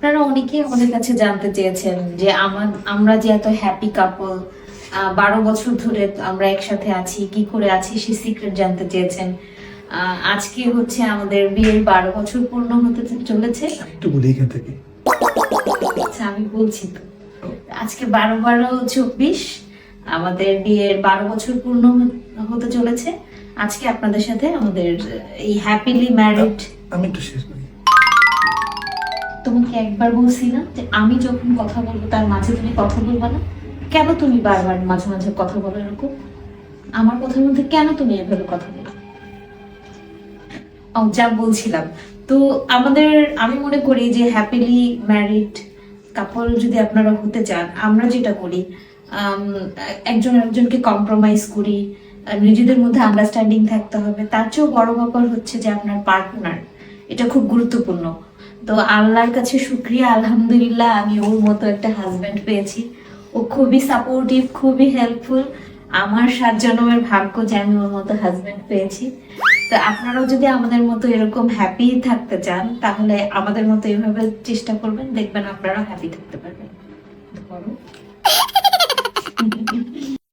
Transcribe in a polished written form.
আপনারা অনেকেই আমাদের কাছে জানতে চেয়েছেন যে আমরা যে এত হ্যাপি কাপল, 12 বছর ধরে আমরা একসাথে আছি, কি করে আছি সেই সিক্রেট জানতে চেয়েছেন। আজকে হচ্ছে আমাদের বিয়ের 12 বছর পূর্ণ হতে চলেছে। একটু বলি এখান থেকে। আচ্ছা, আমি বলছি তো। আজকে 12-12-24 আমাদের বিয়ের 12 বছর পূর্ণ হতে চলেছে। আজকে আপনাদের সাথে আমাদের এই হ্যাপিলি ম্যারিড। আমি একটু শেষ করি। তোমাকে একবার বলছি না যে আমি যখন কথা বলবো তার মাঝে তুমি কথা বলবা না? কেন তুমি বারবার মাঝে মাঝে কথা বলো এরকম? আমার কথার মধ্যে কেন তুমি এভাবে কথা বলো? যা বলছিলাম, তো আমাদের, আমি মনে করি যে হ্যাপিলি ম্যারিড কাপল যদি আপনারা হতে চান, আমরা যেটা করি, একজন একজনকে কম্প্রোমাইজ করি, নিজেদের মধ্যে আন্ডারস্ট্যান্ডিং থাকতে হবে। তার চেয়েও বড় ব্যাপার হচ্ছে যে আপনার পার্টনার, এটা খুব গুরুত্বপূর্ণ। তো আল্লাহর কাছে শুকরিয়া, আলহামদুলিল্লাহ আমি ওর মতো একটা হাজব্যান্ড পেয়েছি। ও খুবই সাপোর্টিভ, খুবই হেল্পফুল। আমার 7 জন্মের ভাগ্য যে আমি ওর মতো হাজব্যান্ড পেয়েছি। তো আপনারাও যদি আমাদের মতো এরকম হ্যাপি থাকতে চান, তাহলে আমাদের মতো এভাবে চেষ্টা করবেন, দেখবেন আপনারা হ্যাপি থাকতে পারবেন। ধরো